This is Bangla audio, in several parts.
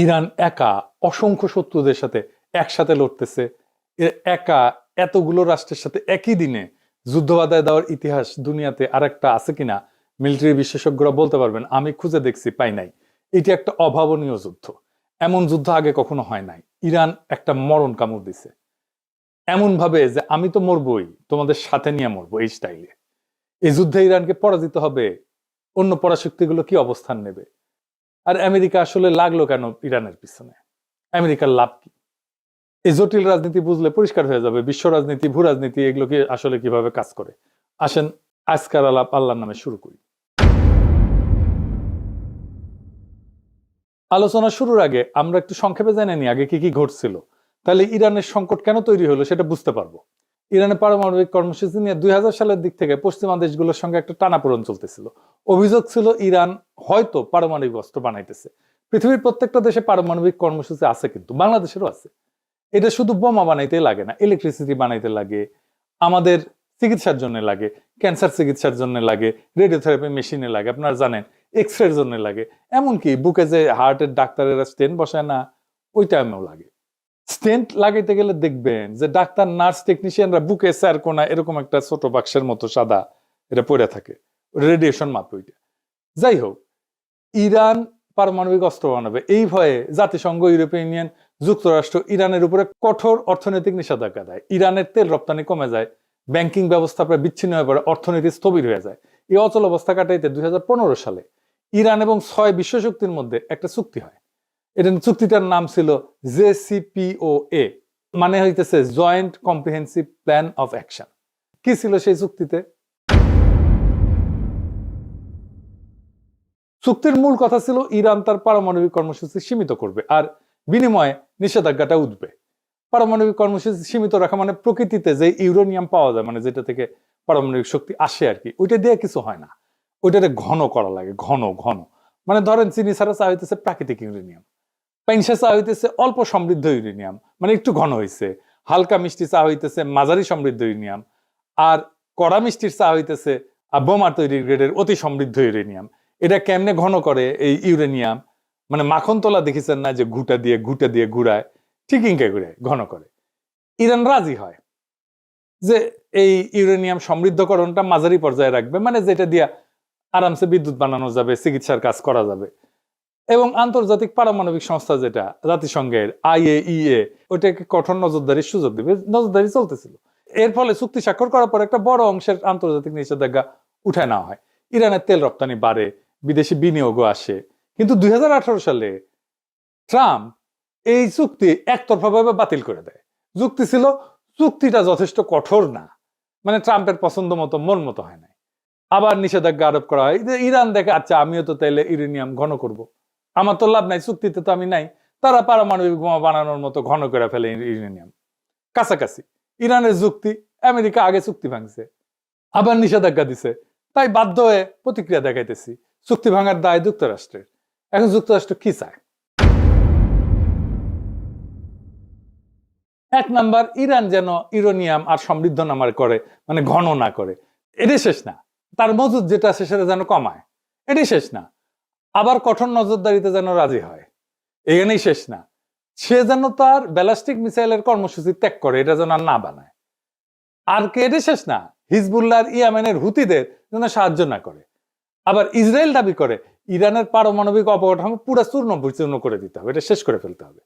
ইরান একা অসংখ্য শত্রুদের সাথে একসাথে লড়তেছে। একা এতগুলো রাষ্ট্রের সাথে একই দিনে যুদ্ধ বাধায় দেওয়ার ইতিহাস দুনিয়াতে আর একটা আছে কিনা মিলিটারি বিশেষজ্ঞরা বলতে পারবেন। আমি খুঁজে দেখছি, পাই নাই। এটি একটা অভাবনীয় যুদ্ধ। এমন যুদ্ধ আগে কখনো হয় নাই। ইরান একটা মরণ কামড় দিছে এমন ভাবে যে আমি তো মরবই, তোমাদের সাথে নিয়ে মরবো, এই স্টাইলে। এই যুদ্ধে ইরানকে পরাজিত হবে। অন্য পরাশক্তিগুলো কি অবস্থান নেবে? আর আমেরিকা আসলে লাগলো কেন ইরানের পিছনে? আমেরিকার লাভ কি? এই জটিল রাজনীতি বুঝলে পরিষ্কার হয়ে যাবে বিশ্ব রাজনীতি, ভূ রাজনীতি এগুলো কি আসলে কিভাবে কাজ করে। আসেন আজকার আলাপ আল্লাহর নামে শুরু করি। আলোচনা শুরুর আগে আমরা একটু সংক্ষেপে জেনে নিই আগে কি কি ঘটছিল। তাহলে ইরানের সংকট কেন তৈরি হলো সেটা বুঝতে পারবো। ইরানের পারমাণবিক কর্মসূচি নিয়ে 2000 সালের দিক থেকে পশ্চিমা দেশগুলোর সঙ্গে একটা টানাপোড়েন চলতেছিল। অভিযোগ ছিল ইরান হয়তো পারমাণবিক অস্ত্র বানাইতেছে। পৃথিবীর প্রত্যেকটা দেশে পারমাণবিক কর্মসূচি আছে, কিন্তু বাংলাদেশেরও আছে। এটা শুধু বোমা বানাইতে লাগে না, ইলেকট্রিসিটি বানাইতে লাগে, আমাদের চিকিৎসার জন্য লাগে, ক্যান্সার চিকিৎসার জন্য লাগে, রেডিওথেরাপি মেশিনে লাগে, আপনারা জানেন, এক্স রের জন্য লাগে, এমনকি বুকে যে হার্টের ডাক্তারেরা স্টেন্ট বসায় না, ওই টাইমেও লাগে। স্টেন্ট লাগাইতে গেলে দেখবেন যে ডাক্তার, নার্স, টেকনিশিয়ানরা বুকে স্যারকোনা এরকম একটা ছোট বাক্সের মতো সাদা এটা পড়ে থাকে, রেডিয়েশন মাপে ওইটা। যাই হোক, ইরান পারমাণবিক অস্ত্র বানাবে এই ভয়ে জাতিসংঘ, ইউরোপিয়ান ইউনিয়ন, যুক্তরাষ্ট্র ইরানের উপরে কঠোর অর্থনৈতিক নিষেধাজ্ঞা দেয়। ইরানের তেল রপ্তানি কমে যায়, ব্যাংকিং ব্যবস্থা প্রায় বিচ্ছিন্ন হয়ে পড়ে, অর্থনীতি স্থবির হয়ে যায়। এই অচল অবস্থা কাটাইতে 2015 সালে ইরান এবং 6 বিশ্বশক্তির মধ্যে একটা চুক্তি হয়। এটা চুক্তিটার নাম ছিল JCPOA, মানে হইতেছে joint comprehensive plan of action. কি ছিল সেই চুক্তিতে? চুক্তির মূল কথা ছিল ইরান তার পারমাণবিক কর্মসূচি সীমিত করবে আর বিনিময়ে নিষেধাজ্ঞাটা উঠবে। পারমাণবিক কর্মসূচি সীমিত রাখা মানে প্রকৃতিতে যে ইউরেনিয়াম পাওয়া যায়, মানে যেটা থেকে পারমাণবিক শক্তি আসে আর কি, ওইটা দিয়ে কিছু হয় না। ওইটাতে ঘন করা লাগে, ঘন ঘন। মানে ধরেন চিনি ছাড়া চা হইতেছে প্রাকৃতিক ইউরেনিয়াম, পাইনসা চা হইতেছে অল্প সমৃদ্ধ ইউরেনিয়াম, মানে একটু ঘন হয়েছে। হালকা মিষ্টি চা হইতেছে মাঝারি সমৃদ্ধ ইউরেনিয়াম, আর কড়া মিষ্টির চা হইতেছে বোমা তৈরি গ্রেডের অতি সমৃদ্ধ ইউরেনিয়াম। এটা কেমনে ঘন করে এই ইউরেনিয়াম? মানে মাখন তোলা দেখেছেন না, যে ঘুটা দিয়ে ঘুরায়, ঠিক ইনকে ঘুরে ঘন করে। ইরান রাজি হয় যে এই ইউরেনিয়াম সমৃদ্ধকরণটা মাঝারি পর্যায়ে রাখবে, মানে যেটা দিয়া আরামসে বিদ্যুৎ বানানো যাবে, চিকিৎসার কাজ করা যাবে। এবং আন্তর্জাতিক পারমাণবিক সংস্থা যেটা জাতিসংঘের IAEA, ওইটাকে কঠোর নজরদারির সুযোগ দিবে। নজরদারি চলতেছিল। এর ফলে চুক্তি স্বাক্ষর করার পর একটা বড় অংশের আন্তর্জাতিক নিষেধাজ্ঞা উঠায় নেওয়া হয়। ইরানের তেল রপ্তানি বাড়ে, বিদেশি বিনিয়োগও আসে। কিন্তু 2018 সালে ট্রাম্প এই চুক্তি একতরফাভাবে বাতিল করে দেয়। যুক্তি ছিল চুক্তিটা যথেষ্ট কঠোর না, মানে ট্রাম্পের পছন্দ মতো, মন মতো হয় না। আবার নিষেধাজ্ঞা আরোপ করা হয়। ইরান দেখে, আচ্ছা আমিও তো তাইলে ইউরেনিয়াম ঘন করব, আমার তো লাভ নাই, চুক্তিতে তো আমি নাই। তারা পারমাণবিক বোমা বানানোর মতো ঘন করে ফেলে ইউরেনিয়াম। কাছাকাছি ইরানের যুক্তি, আমেরিকা আগে চুক্তি ভাঙছে, আবার নিষেধাজ্ঞা দিছে, তাই বাধ্য হয়ে প্রতিক্রিয়া দেখাইতেছি। চুক্তি ভাঙার দায় যুক্তরাষ্ট্রের। এখন যুক্তরাষ্ট্র কি চায়? এক নাম্বার, ইরান যেন ইউরেনিয়াম আর সমৃদ্ধ নামার করে, মানে ঘন না করে। এটাই শেষ না, তার মজুদ যেটা আছে সেটা যেন কমায়। এটাই শেষ না, আবার কঠোর নজরদারিতে যেন রাজি হয়। এখানেই শেষ না, সে যেন তার ব্যালিস্টিক মিসাইলের কর্মসূচি ত্যাগ করে, এটা যেন আর না বানায়। আর কে? এটাই শেষ না, হিজবুল্লাহ ইয়েমেনের হুতিদের যেন সাহায্য না করে। আবার ইসরায়েল দাবি করে ইরানের পারমাণবিক অবকাঠামো পুরো চূর্ণ বিচূর্ণ করে দিতে হবে, এটা শেষ করে ফেলতে হবে,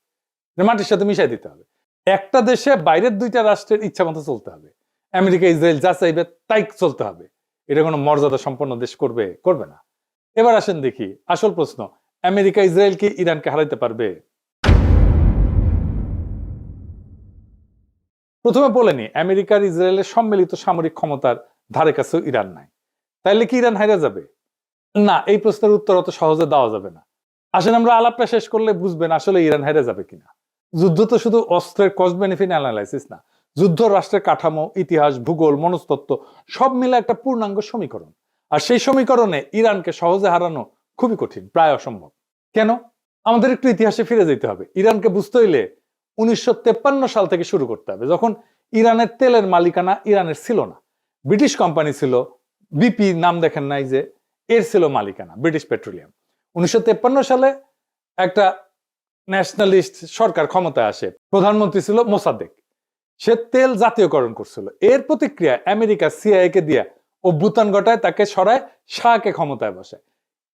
মাটির সাথে মিশাই দিতে হবে। একটা দেশে বাইরের দুইটা রাষ্ট্রের ইচ্ছা মতো চলতে হবে। আমেরিকা ইসরায়েল যা চাইবে তাই চলতে হবে। এটা কোনো মর্যাদা সম্পন্ন দেশ করবে? করবে না। এবার আসেন দেখি আসল প্রশ্ন, আমেরিকা ইসরায়েল কি ইরানকে হারাইতে পারবে? প্রথমে বলে নি, আমেরিকার ইসরায়েলের সম্মিলিত সামরিক ক্ষমতার ধারে কাছেও ইরান নাই। তাইলে কি ইরান হারা যাবে? না, এই প্রশ্নের উত্তর অত সহজে দেওয়া যাবে না। আসেন আমরা আলাপটা শেষ করলে বুঝবেন আসলে ইরান হেরে যাবে কিনা। যুদ্ধ তো শুধু অস্ত্রের কস্ট বেনিফিট অ্যানালাইসিস না, যুদ্ধ রাষ্ট্রের কাঠামো, ইতিহাস, ভূগোল, মনস্তত্ত্ব সব মিলে একটা পূর্ণাঙ্গ সমীকরণ। আর সেই সমীকরণে ইরানকে সহজে হারানো খুবই কঠিন, প্রায় অসম্ভব। কেন? আমাদের একটু ইতিহাসে ফিরে যেতে হবে। ইরানকে বুঝতে হইলে 1953 সাল থেকে শুরু করতে হবে, যখন ইরানের তেলের মালিকানা ইরানের ছিল না, ব্রিটিশ কোম্পানি ছিল। BP নাম দেখেন নাই যে, এর ছিল মালিকানা ব্রিটিশ পেট্রোলিয়াম। 1953 সালে একটা ন্যাশনালিস্ট সরকার ক্ষমতায় আসে, প্রধানমন্ত্রী ছিল মোসাদ্দেক, সে তেল জাতীয়করণ করছিল। এর প্রতিক্রিয়া আমেরিকা সিআইএ কে দিয়ে অভ্যুত্থান ঘটায়, তাকে সরায়, শাহকে ক্ষমতায় বসায়।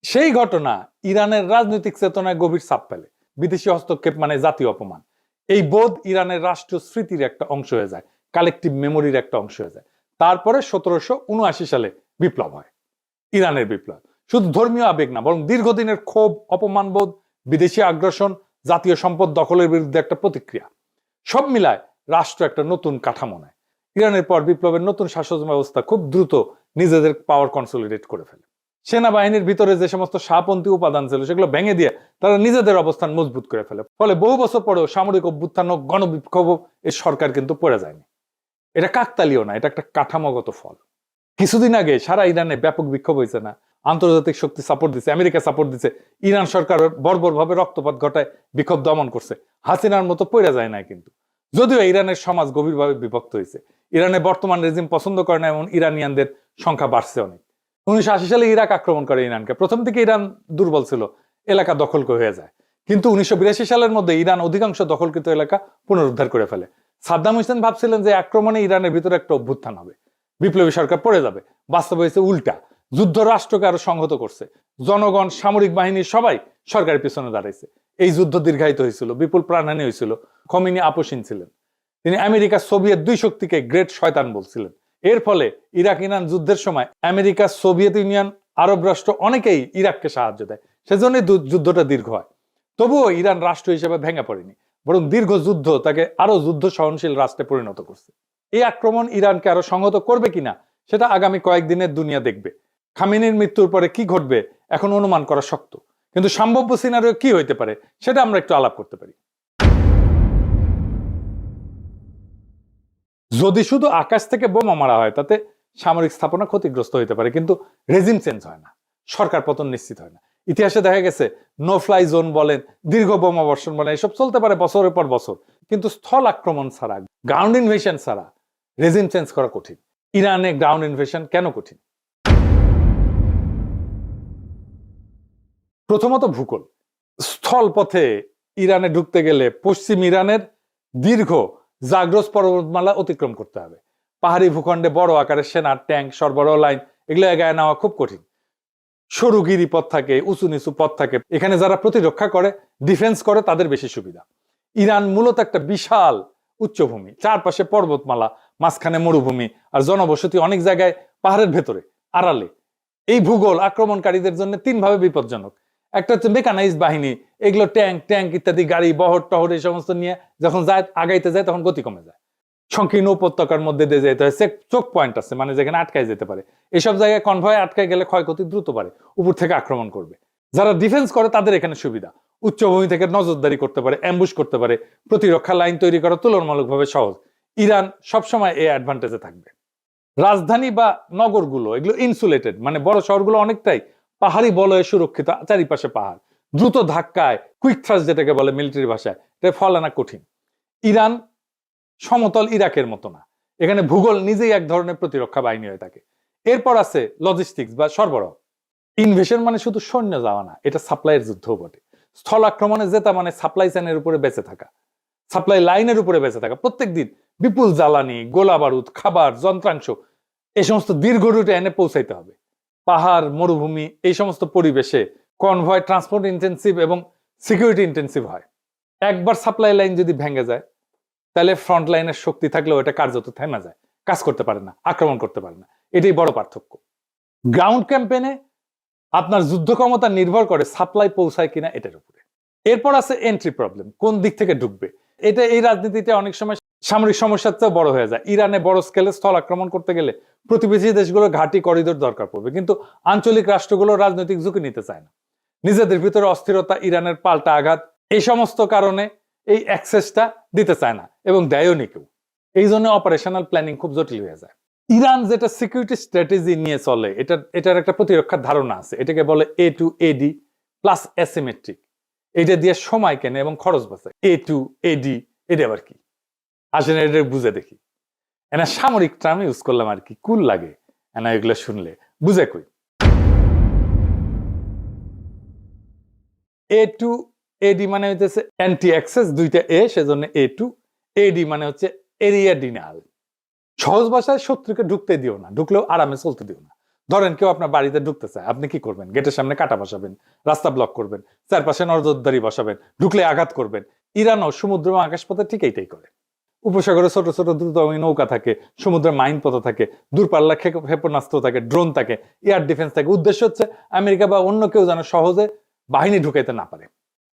সেই ঘটনা ইরানের রাজনৈতিক চেতনায় গভীর ছাপ ফেলে। বিদেশি হস্তক্ষেপ মানে জাতীয় অপমান, এই বোধ ইরানের রাষ্ট্রীয় স্মৃতির একটা অংশ হয়ে যায়, কালেকটিভ মেমোরির একটা অংশ হয়ে যায়। তারপরে 1779 সালে বিপ্লব হয়, ইরানের বিপ্লব। শুধু ধর্মীয় আবেগ না, বরং দীর্ঘদিনের ক্ষোভ, অপমানবোধ, বিদেশি আগ্রাসন, জাতীয় সম্পদ দখলের বিরুদ্ধে একটা প্রতিক্রিয়া, সব মিলায় রাষ্ট্র একটা নতুন কাঠামো নেয়। ইরানের পর বিপ্লবের নতুন শাসন ব্যবস্থা খুব দ্রুত নিজেদের পাওয়ার কনসলিডেট করে ফেলে। সেনাবাহিনীর ভিতরে যে সমস্ত শাহপন্থী উপাদান ছিল সেগুলো ভেঙে দিয়ে তারা নিজেদের অবস্থান মজবুত করে ফেলে। ফলে বহু বছর পরেও সামরিক অভ্যুত্থান ও গণবিক্ষোভ এই সরকার কিন্তু পড়ে যায়নি। এটা কাকতালীয় না, এটা একটা কাঠামোগত ফল। কিছুদিন আগে সারা ইরানে ব্যাপক বিক্ষোভ হয়েছে না? আন্তর্জাতিক শক্তি সাপোর্ট দিচ্ছে, আমেরিকা সাপোর্ট দিচ্ছে, ইরান সরকার বর্বর ভাবে রক্তপাত ঘটায় বিক্ষোভ দমন করছে, হাসিনার মতো পড়ে যায় না। কিন্তু যদিও ইরানের সমাজ গভীরভাবে বিভক্ত হয়েছে, ইরানের বর্তমান রেজিম পছন্দ করে না এমন ইরানিয়ানদের সংখ্যা বাড়ছে অনেক। 1980 সালে ইরাক আক্রমণ করে ইরানকে। প্রথম থেকে ইরান দুর্বল ছিল, এলাকা দখল হয়ে যায়। কিন্তু 1982 সালের মধ্যে ইরান অধিকাংশ দখলকৃত এলাকা পুনরুদ্ধার করে ফেলে। সাদ্দাম হোসেন ভাবছিলেন যে আক্রমণে ইরানের ভিতরে একটা অভ্যুত্থান হবে, বিপ্লবী সরকার পড়ে যাবে। বাস্তব হয়েছে উল্টা, যুদ্ধ রাষ্ট্রকে আরো সংহত করছে। জনগণ, সামরিক বাহিনী সবাই সরকারের পিছনে দাঁড়াইছে। এই যুদ্ধ দীর্ঘায়িত হয়েছিল, বিপুল প্রাণহানি হয়েছিল। খমিনি আপোষহীন ছিলেন, তিনি আমেরিকা সোভিয়েত দুই শক্তিকে গ্রেট শয়তান বলছিলেন। এর ফলে ইরাক ইরান যুদ্ধের সময় আমেরিকা, সোভিয়েত ইউনিয়ন, আরব রাষ্ট্র অনেকেই ইরাককে সাহায্য দেয়। সেজন্যই যুদ্ধটা দীর্ঘ হয়। তবুও ইরান রাষ্ট্র হিসেবে ভেঙে পড়েনি, বরং দীর্ঘ যুদ্ধ তাকে আরো যুদ্ধ সহনশীল রাষ্ট্রে পরিণত করছে। এই আক্রমণ ইরানকে আরো সংহত করবে কিনা সেটা আগামী কয়েকদিনের দুনিয়া দেখবে। খামেনির মৃত্যুর পরে কি ঘটবে এখন অনুমান করা শক্ত, কিন্তু সম্ভাব্য সিনারিও কি হইতে পারে সেটা আমরা একটু আলাপ করতে পারি। যদি শুধু আকাশ থেকে বোমা মারা হয় তাতে সামরিক স্থাপনা ক্ষতিগ্রস্ত হইতে পারে, কিন্তু রেজিম চেঞ্জ হয় না, সরকার পতন নিশ্চিত হয় না। ইতিহাসে দেখা গেছে নো ফ্লাই জোন বলেন, দীর্ঘ বোমা বর্ষণ বলেন, এসব চলতে পারে বছরের পর বছর, কিন্তু স্থল আক্রমণ ছাড়া, গ্রাউন্ড ইনভেশন ছাড়া রেজিম চেঞ্জ করা কঠিন। ইরানে গ্রাউন্ড ইনভেশন কেন কঠিন? প্রথমত ভূগোল। স্থল পথে ইরানে ঢুকতে গেলে পশ্চিম ইরানের দীর্ঘ জাগ্রস পর্বতমালা অতিক্রম করতে হবে। পাহাড়ি ভূখণ্ডে বড় আকারের সেনা, ট্যাঙ্ক, সরবরাহ লাইন এগুলো এগায় নেওয়া খুব কঠিন। সরু গিরিপথ থাকে, উঁচু নিচু পথ থাকে। এখানে যারা প্রতিরক্ষা করে, ডিফেন্স করে, তাদের বেশি সুবিধা। ইরান মূলত একটা বিশাল উচ্চভূমি, চারপাশে পর্বতমালা, মাঝখানে মরুভূমি, আর জনবসতি অনেক জায়গায় পাহাড়ের ভেতরে আড়ালে। এই ভূগোল আক্রমণকারীদের জন্য তিনভাবে বিপজ্জনক। একটা হচ্ছে মেকানাইজ বাহিনী, এগুলো ট্যাঙ্ক ইত্যাদি গাড়ি, বহর টহর এই সমস্ত নিয়ে যখন যায়, আগাইতে যায়, তখন গতি কমে যায়। সংকীর্ণ উপত্যকার মধ্যে দিয়ে যেতে হয়, চোক পয়েন্ট আছে, মানে যেখানে আটকায় যেতে পারে। এইসব জায়গায় কনভয় আটকায় গেলে ক্ষয়ক্ষতি দ্রুত পারে, উপর থেকে আক্রমণ করবে। যারা ডিফেন্স করে তাদের এখানে সুবিধা, উচ্চভূমি থেকে নজরদারি করতে পারে, অ্যাম্বুশ করতে পারে, প্রতিরক্ষা লাইন তৈরি করা তুলনামূলকভাবে সহজ। ইরান সবসময় এই অ্যাডভান্টেজে থাকবে। রাজধানী বা নগরগুলো এগুলো ইনসুলেটেড, মানে বড় শহরগুলো অনেকটাই পাহাড়ি বলয়ে সুরক্ষিত, চারিপাশে পাহাড়। দ্রুত ধাক্কায়, কুইক থ্রাস্ট যেটাকে বলে মিলিটারি ভাষায়, এটা ফল আনা কঠিন। ইরান সমতল ইরাকের মতো না, এখানে ভূগোল নিজেই এক ধরনের প্রতিরক্ষা বাহিনী হয়ে থাকে। এরপর আছে লজিস্টিক্স বা সরবরাহ। ইনভেশন মানে শুধু সৈন্য যাওয়া না, এটা সাপ্লাইয়ের যুদ্ধও বটে। স্থল আক্রমণে জেতা মানে সাপ্লাই চেনের উপরে বেঁচে থাকা, সাপ্লাই লাইনের উপরে বেঁচে থাকা। প্রত্যেক দিন বিপুল জ্বালানি, গোলা বারুদ, খাবার, যন্ত্রাংশ এই সমস্ত দীর্ঘ রুটে এনে পৌঁছাইতে হবে। পাহাড়, মরুভূমি এই সমস্ত পরিবেশে কনভয় ট্রান্সপোর্ট ইন্টেন্সিভ এবং সিকিউরিটি ইন্টেন্সিভ হয়। একবার সাপ্লাই লাইন যদি ভেঙে যায়, তাহলে ফ্রন্ট লাইনের শক্তি থাকলেও এটা কার্যত থেমে যায়, কাজ করতে পারে না, আক্রমণ করতে পারে না। এটাই বড় পার্থক্য। গ্রাউন্ড ক্যাম্পেনে আপনার যুদ্ধ ক্ষমতা নির্ভর করে সাপ্লাই পৌঁছায় কিনা এটার উপরে। এরপর আছে এন্ট্রি প্রবলেম, কোন দিক থেকে ঢুকবে। এটা এই রাজনীতিতে অনেক সময় সামরিক সমস্যার চেয়ে বড় হয়ে যায়। ইরানে বড় স্কেলে স্থল আক্রমণ করতে গেলে প্রতিবেশী দেশগুলোর ঘাঁটি, করিডোর দরকার পড়বে, কিন্তু আঞ্চলিক রাষ্ট্রগুলো রাজনৈতিক ঝুঁকি নিতে চায় না। নিজেদের ভিতরে অস্থিরতা, ইরানের পাল্টা আঘাত, এই সমস্ত কারণে এই অ্যাক্সেসটা দিতে চায় না, এবং দেয়ও নি কেউ। এই জন্য অপারেশনাল প্ল্যানিং খুব জটিল হয়ে যায়। ইরান যেটা সিকিউরিটি স্ট্র্যাটেজি নিয়ে চলে, এটার একটা প্রতিরক্ষার ধারণা আছে, এটাকে বলে এ টু এডি প্লাস অ্যাসিমেট্রিক। এটা দিয়ে সময় কেনে এবং খরচ বাঁচায়। এ টু এডি এটা আবার কি আসেন, এটা বুঝে দেখি। এনা সামরিক টার্ম ইউজ করলাম আর কি, কুল লাগে এনা এগুলো শুনলে, বুঝে কই। এ টু এডি মানে হচ্ছে অ্যান্টি অ্যাক্সেস, দুইটা এ, সেজন্য A2। এডি মানে হচ্ছে এরিয়া ডিনাল। সহজ ভাষায় শত্রুকে ঢুকতে দিও না, ঢুকলেও আরামে চলতে দিও না। ধরেন কেউ আপনার বাড়িতে ঢুকতে চায়, আপনি কি করবেন? গেটের সামনে কাঁটা বসাবেন, রাস্তা ব্লক করবেন, চারপাশে নজরদারি বসাবেন, ঢুকলে আঘাত করবেন। ইরানও সমুদ্র এবং আকাশপথে ঠিক এইটাই করে। উপসাগরে ছোট ছোট দ্রুতগামী নৌকা থাকে, সমুদ্রের মাইন পথ থাকে, দূরপাল্লা ক্ষেপণাস্ত্র থাকে, ড্রোন থাকে, এয়ার ডিফেন্স থাকে। উদ্দেশ্য হচ্ছে আমেরিকা বা অন্য কেউ যেন সহজে বাহিনী ঢুকাইতে না পারে।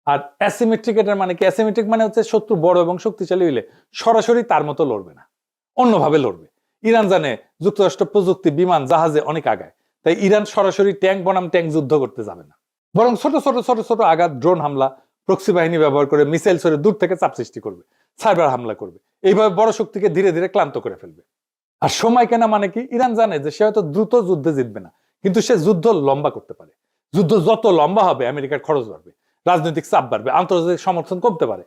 আর অ্যাসিমেট্রিক, এটার মানে কি? অ্যাসিমেট্রিক মানে হচ্ছে শত্রু বড় এবং শক্তিশালী হইলে সরাসরি তার মতো লড়বে না, অন্যভাবে লড়বে। ইরান জানে যুক্তরাষ্ট্র প্রযুক্তি, বিমান, জাহাজে অনেক আগায়, তাই ইরান সরাসরি ট্যাঙ্ক বনাম ট্যাঙ্ক যুদ্ধ করতে যাবে না, বরং ছোট ছোট ছোট ছোট আঘাত, ড্রোন হামলা, প্রক্সি বাহিনী ব্যবহার করে মিসাইল ছড়ে দূর থেকে চাপ সৃষ্টি করবে, সাইবার হামলা করবে। এইভাবে বড় শক্তিকে ধীরে ধীরে ক্লান্ত করে ফেলবে। আর সময় কেনা মানে কি? ইরান জানে যে সে হয়তো দ্রুত যুদ্ধে জিতবে না, কিন্তু সে যুদ্ধ লম্বা করতে পারে। যুদ্ধ যত লম্বা হবে আমেরিকার খরচ বাড়বে, রাজনৈতিক চাপ বাড়বে, আন্তর্জাতিক সমর্থন কমতে পারে,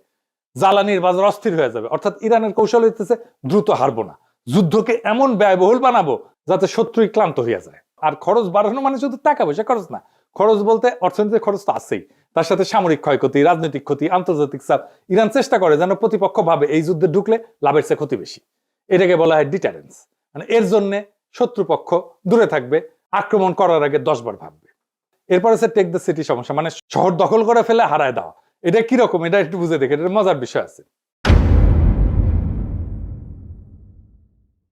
জ্বালানির বাজার অস্থির হয়ে যাবে। অর্থাৎ ইরানের কৌশল হইতেছে দ্রুত হারবো না, যুদ্ধকে এমন ব্যয়বহুল বানাবো যাতে শত্রুই ক্লান্ত হইয়া যায়। আর খরচ বাড়ানো মানে শুধু টাকা পয়সা খরচ না, খরচ বলতে অর্থনৈতিক খরচ তো আছেই, তার সাথে সামরিক ক্ষয়ক্ষতি, রাজনৈতিক ক্ষতি, আন্তর্জাতিক চাপ। ইরান চেষ্টা করে যেন প্রতিপক্ষ ভাবে এই যুদ্ধে ঢুকলে লাভের চেয়ে ক্ষতি বেশি। এটাকে বলা হয় ডিটারেন্স। মানে এর জন্য শত্রুপক্ষ দূরে থাকবে, আক্রমণ করার আগে 10 বার ভাববে। এরপর আছে টেক দ্য সিটি সমস্যা, মানে শহর দখল করে ফেলে হারায় দেওয়া। এটা কিরকম, এটা একটু বুঝে দেখে, এটা মজার বিষয় আছে।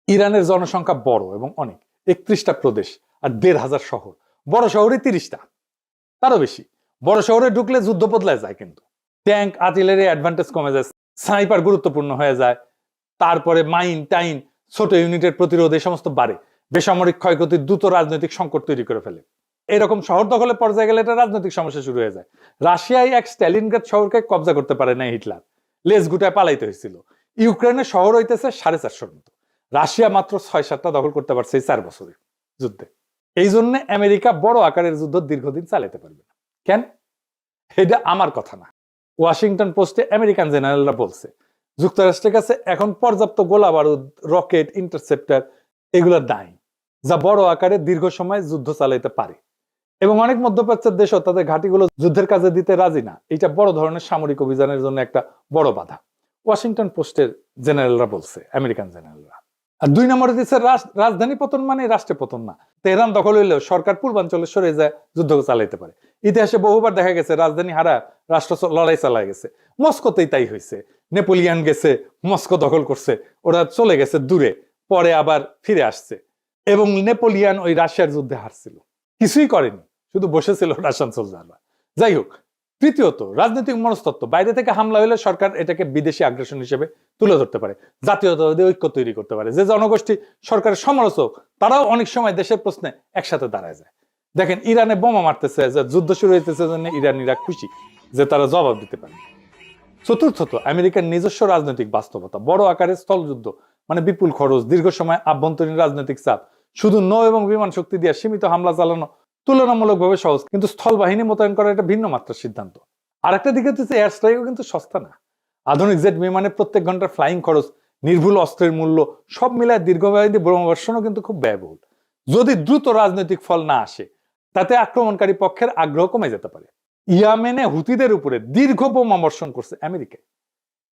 ইরানের জনসংখ্যা বড় এবং অনেক, 31টা প্রদেশ আর 1,500 শহর। বড় শহরে 30টা, তারও বেশি। বড় শহরে ঢুকলে যুদ্ধ বদলায় যায়, কিন্তু ট্যাঙ্ক, আর্টিলারি অ্যাডভান্টেজ কমে যায়, স্নাইপার গুরুত্বপূর্ণ হয়ে যায়, তারপরে মাইন টাইন, ছোট ইউনিটের প্রতিরোধ, এই সমস্ত বাড়ে। বেসামরিক ক্ষয়ক্ষতি দ্রুত রাজনৈতিক সংকট তৈরি করে ফেলে। এরকম শহর দখলের পর্যায়ে গেলে এটা রাজনৈতিক সমস্যা শুরু হয়ে যায়। রাশিয়ায় এক স্ট্যালিনগ্রাদ শহরকে কব্জা করতে পারে না হিটলার, লেজ গুটায় পালাইতে হয়েছিল। ইউক্রেনের শহর হইতেছে 450 মতো, রাশিয়া মাত্র 6-7টা দখল করতে পারছে এই 4 বছরে যুদ্ধে। এই জন্য আমেরিকা বড় আকারের যুদ্ধ দীর্ঘদিন চালাতে পারবে না। কেন? এটা আমার কথা না, ওয়াশিংটন পোস্টে আমেরিকান জেনারেলরা বলছে যুক্তরাষ্ট্রের কাছে এখন পর্যাপ্ত গোলা বারুদ, রকেট, ইন্টারসেপ্টার এগুলো নাই, যা বড় আকারে দীর্ঘ সময় যুদ্ধ চালাইতে পারে। এবং অনেক মধ্যপ্রাচ্যের দেশও তাদের ঘাঁটিগুলো যুদ্ধের কাজে দিতে রাজি না। এটা বড় ধরনের সামরিক অভিযানের জন্য একটা বড় বাধা, ওয়াশিংটন পোস্টের জেনারেলরা বলছে, আমেরিকান জেনারেলরা। আর 2 নম্বরে দিচ্ছে রাজধানী পতন মানে রাষ্ট্রে পতন না। তেহরান দখল হইলেও সরকার পূর্বাঞ্চলে সরে যায়, যুদ্ধ চালাইতে পারে। ইতিহাসে বহুবার দেখা গেছে রাজধানী হারা রাষ্ট্র লড়াই চালায় গেছে। মস্কোতেই তাই হয়েছে, নেপোলিয়ান গেছে, মস্কো দখল করছে, ওরা চলে গেছে দূরে, পরে আবার ফিরে আসছে। এবং নেপোলিয়ান ওই রাশিয়ার যুদ্ধে হারছিল, কিছুই করেনি, শুধু বসেছিল রাশিয়ান সোলজাররা। যাই হোক, তৃতীয়ত রাজনৈতিক মনস্তত্ত্ব। বাইরে থেকে হামলা হলে সরকার এটাকে বিদেশি আগ্রাসন হিসেবে তুলে ধরতে পারে, জাতীয়তাবাদী ঐক্য তৈরি করতে পারে। যে জনগোষ্ঠী সরকারের সমালোচক তারাও অনেক সময় দেশের প্রশ্নে একসাথে দাঁড়ায় যায়। দেখেন ইরানে বোমা মারতেছে, যে যুদ্ধ শুরু হইতেছে, জন্য ইরানিরা খুশি যে তারা জবাব দিতে পারে। চতুর্থত আমেরিকার নিজস্ব রাজনৈতিক বাস্তবতা। বড় আকারের স্থলযুদ্ধ মানে বিপুল খরচ, দীর্ঘ সময় আভ্যন্তরীণ রাজনৈতিক চাপ। শুধু নৌ এবং বিমান শক্তি দিয়ে সীমিত হামলা চালানো তুলনামূলকভাবে সহজ, কিন্তু স্থল বাহিনী মোতায়েন করা এটা ভিন্ন মাত্রার সিদ্ধান্ত। আর একটা দিকে হচ্ছে এয়ার স্ট্রাইকও কিন্তু সস্তা না। আধুনিক জেট বিমানে প্রত্যেক ঘন্টার ফ্লাইং খরচ, নির্ভুল অস্ত্রের মূল্য, সব মিলায় দীর্ঘমেয়াদী বোমাবর্ষণও কিন্তু খুব ব্যয়বহুল। যদি দ্রুত রাজনৈতিক ফল না আসে, তাতে আক্রমণকারী পক্ষের আগ্রহ কমে যেতে পারে। ইয়ামেনে হুতিদের উপরে দীর্ঘ বোমাবর্ষণ করছে আমেরিকায়,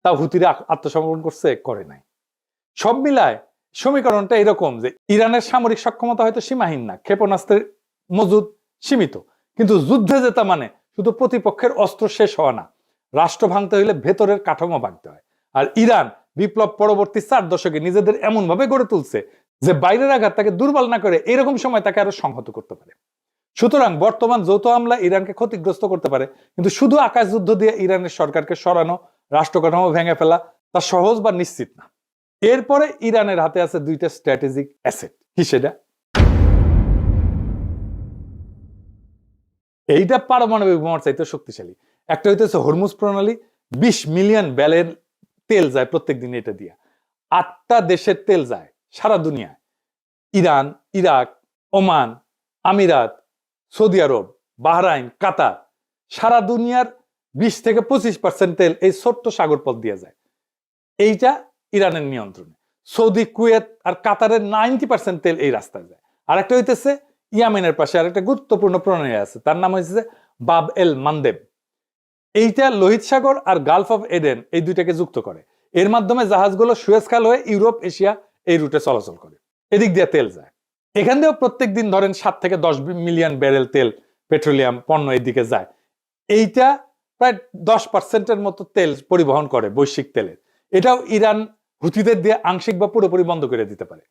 তা হুতিরা আত্মসমর্পণ করছে? করে নাই। সব মিলায় সমীকরণটা এরকম যে ইরানের সামরিক সক্ষমতা হয়তো সীমাহীন না, ক্ষেপণাস্ত্রের মজুদ সীমিত, কিন্তু যুদ্ধে জেতা মানে শুধু প্রতিপক্ষের অস্ত্র শেষ হওয়া না, রাষ্ট্র ভাঙতে হইলে ভেতরের কাঠামো ভাঙতে হয়। আর ইরান বিপ্লব পরবর্তী 4 দশকে নিজেদের এমন ভাবে গড়ে তুলছে যে বাইরের আঘাত তাকে দুর্বল না করে এরকম সময় তাকে আরো সংহত করতে পারে। সুতরাং বর্তমান যৌথ হামলা ইরানকে ক্ষতিগ্রস্ত করতে পারে, কিন্তু শুধু আকাশ যুদ্ধ দিয়ে ইরানের সরকারকে সরানো, রাষ্ট্র কাঠামো ভেঙে ফেলা তা সহজ বা নিশ্চিত না। এরপরে ইরানের হাতে আছে 2টা স্ট্র্যাটেজিক অ্যাসেট। কি সেটা? এইটা পারমাণবিক বোমার চাইতে শক্তিশালী। একটা হইতেছে হরমুজ প্রণালী, 20 মিলিয়ন ব্যারেল তেল যায় প্রত্যেক দিন এটা দিয়া। 8টা দেশের তেল যায় সারা দুনিয়ায়, ইরান, ইরাক, ওমান, আমিরাত, সৌদি আরব, বাহরাইন, কাতার। সারা দুনিয়ার 20-25% তেল এই ছোট্ট সাগর পথ দিয়ে যায়। এইটা ইরানের নিয়ন্ত্রণে। সৌদি, কুয়েত আর কাতারের 90% তেল এই রাস্তায় যায়। আরেকটা হইতেছে ইয়ামেনের পাশে আরেকটা গুরুত্বপূর্ণ প্রণালী আছে, তার নাম হচ্ছে বাব এল মানদেব। এইটা লোহিত সাগর আর গালফ অফ এডেন এই দুইটাকে যুক্ত করে। এর মাধ্যমে জাহাজগুলো সুয়েজ খাল হয়ে ইউরোপ এশিয়া এই রুটে চলাচল করে। এদিক দিয়ে তেল যায়। এখান দিয়েও প্রত্যেক দিন ধরেন 7 থেকে 10 মিলিয়ন ব্যারেল তেল, পেট্রোলিয়াম পণ্য এদিকে যায়। এইটা প্রায় 10% মতো তেল পরিবহন করে বৈশ্বিক তেলের। এটাও ইরান হুথিদের দিয়ে আংশিক বা পুরোপুরি বন্ধ করে দিতে পারে।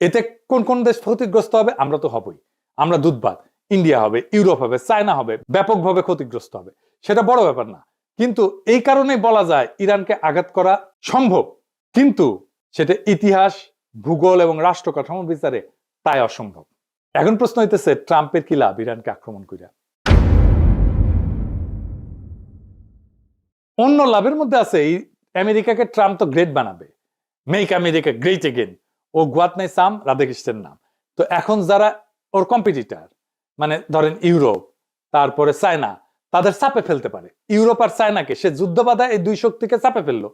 এতে কোন কোন দেশ ক্ষতিগ্রস্ত হবে? আমরা তো হবই। আমরা দুধবাদ, ইন্ডিয়া হবে, ইউরোপ হবে, চায়না হবে, ব্যাপকভাবে ক্ষতিগ্রস্ত হবে। সেটা বড় ব্যাপার না, কিন্তু এই কারণেই বলা যায় ইরানকে আঘাত করা সম্ভব, কিন্তু সেটা ইতিহাস, ভূগোল এবং রাষ্ট্র কাঠামো বিচারে তাই অসম্ভব। এখন প্রশ্ন হইতেছে ট্রাম্পের কি লাভ ইরানকে আক্রমণ কইরা? অন্য লাভের মধ্যে আছে আমেরিকাকে ট্রাম্প তো গ্রেট বানাবে, মেক আমেরিকা গ্রেট এগেন। ও গুয়াত নাই সাম রাধাকৃষ্ণের নাম। তো এখন যারা ওর কম্পিটিটর, মানে ধরেন ইউরোপ, তারপরে চায়না, তাদের চাপে ফেলতে পারে। ইউরোপ আর চায়নাকে সে যুদ্ধ বাধা এই দুই শক্তিকে চাপে ফেললো,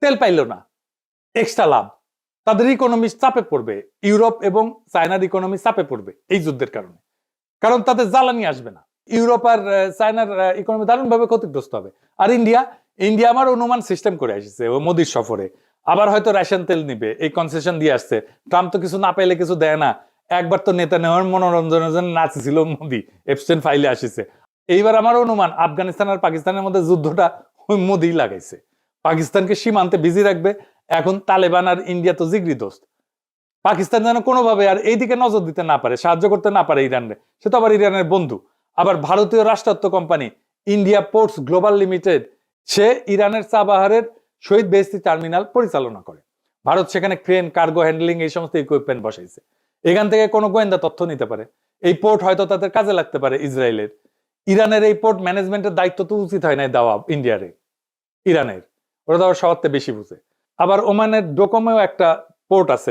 তেল পাইল না, এক্সট্রা লাভ। তাদের ইকোনমি চাপে পড়বে, ইউরোপ এবং চায়নার ইকোনমি চাপে পড়বে এই যুদ্ধের কারণে, কারণ তাদের জ্বালানি আসবে না। ইউরোপ আর চায়নার ইকোনমি দারুণভাবে ক্ষতিগ্রস্ত হবে। আর ইন্ডিয়া আমার অনুমান সিস্টেম করে আসছে ও মোদির সফরে, আবার হয়তো রাশিয়ান তেল নিবে, এই কনসেশন দিয়ে আসছে। ট্রাম্প তো কিছু না পাইলে কিছু দেয় না। একবার তো নেতা নেওয়ার মনোরঞ্জনের জন্য নাচছিল মোদি, এপস্টেন ফাইলে আসিছে। এইবার আমার অনুমান আফগানিস্তান আর পাকিস্তানের মধ্যে যুদ্ধটা ওই মোদি লাগাইছে, পাকিস্তানকে সীমান্তে বিজি রাখবে। এখন তালেবান আর ইন্ডিয়া তো জিগরি দোস্ত, পাকিস্তান যেন কোনোভাবে আর এইদিকে নজর দিতে না পারে, সাহায্য করতে না পারে ইরানের। সে তো আবার ইরানের বন্ধু। আবার ভারতীয় রাষ্ট্রায়ত্ত company India ports global limited, সে ইরানের চাবাহারের শহীদ বেহেশতি টার্মিনাল পরিচালনা করে। ভারত সেখানে ক্রেন, কার্গো হ্যান্ডলিং এই সমস্ত ইকুইপমেন্ট বসাইছে। এখান থেকে কোনো গোয়েন্দা তথ্য নিতে পারে। এই পোর্ট হয়তো তাদের কাজে লাগতে পারে ইসরায়েলের। ইরানের এই পোর্ট ম্যানেজমেন্টের দায়িত্ব তো উচিত হয় নাই দেওয়া ইন্ডিয়ারে, ইরানের। ওরা তো আবার সবার বেশি বুঝে। আবার ওমানের ডোকোমেও একটা পোর্ট আছে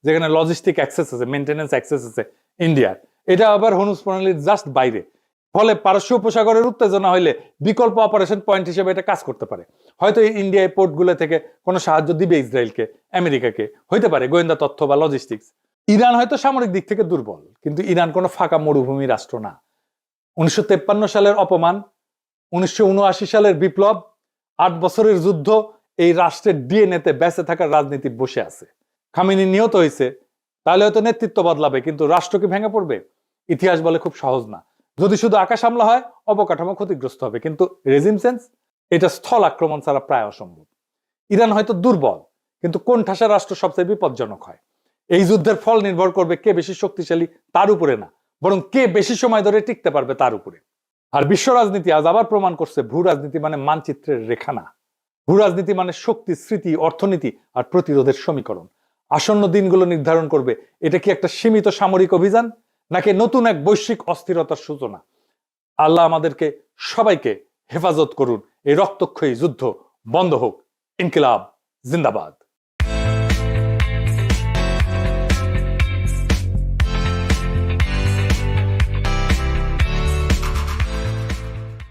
যেখানে লজিস্টিক অ্যাক্সেস আছে, মেইনটেনেন্স অ্যাক্সেস আছে ইন্ডিয়ার। এটা আবার হরমুজ প্রণালীর জাস্ট বাইরে। ফলে পারস্য উপসাগরের উত্তেজনা হইলে বিকল্প অপারেশন পয়েন্ট হিসেবে এটা কাজ করতে পারে। হয়তো ইন্ডিয়া এই পোর্টগুলো থেকে কোনো সাহায্য দিবে ইসরায়েলকে, আমেরিকাকে, হইতে পারে গোয়েন্দা তথ্য বা লজিস্টিক্স। ইরান হয়তো সামরিক দিক থেকে দুর্বল, কিন্তু ইরান কোনো ফাঁকা মরুভূমি রাষ্ট্র না। 1953 সালের অপমান, 1979 সালের বিপ্লব, 8 বছরের যুদ্ধ এই রাষ্ট্রের ডিএনএতে বেঁচে থাকার রাজনীতি বসে আছে। খামেনি নিহত হয়েছে, তাহলে হয়তো নেতৃত্ব বদলাবে, কিন্তু রাষ্ট্র কি ভেঙে পড়বে? ইতিহাস বলে খুব সহজ না। যদি শুধু আকাশ হামলা হয়, অবকাঠামো ক্ষতিগ্রস্ত হবে, কিন্তু রেজিম চেঞ্জ এটা স্থল আক্রমণ ছাড়া প্রায় অসম্ভব। ইরান হয়তো দুর্বল, কিন্তু কোন ঠাসা রাষ্ট্র সবচেয়ে বিপজ্জনক হয়? এই যুদ্ধের ফল নির্ভর করবে কে বেশি শক্তিশালী তার উপরে না, বরং কে বেশি সময় ধরে টিকতে পারবে তার উপরে। আর বিশ্ব রাজনীতি আজ আবার প্রমাণ করছে ভূ রাজনীতি মানে মানচিত্রের রেখা না। ভূ রাজনীতি মানে শক্তি, স্মৃতি, অর্থনীতি আর প্রতিরোধের সমীকরণ। আসন্ন দিনগুলো নির্ধারণ করবে এটা কি একটা সীমিত সামরিক অভিযান, নাকি নতুন এক বৈশ্বিক অস্থিরতার সূচনা। আল্লাহ আমাদেরকে সবাইকে হেফাজত করুন। এই রক্তক্ষয়ী যুদ্ধ বন্ধ হোক। ইনকিলাব জিন্দাবাদ।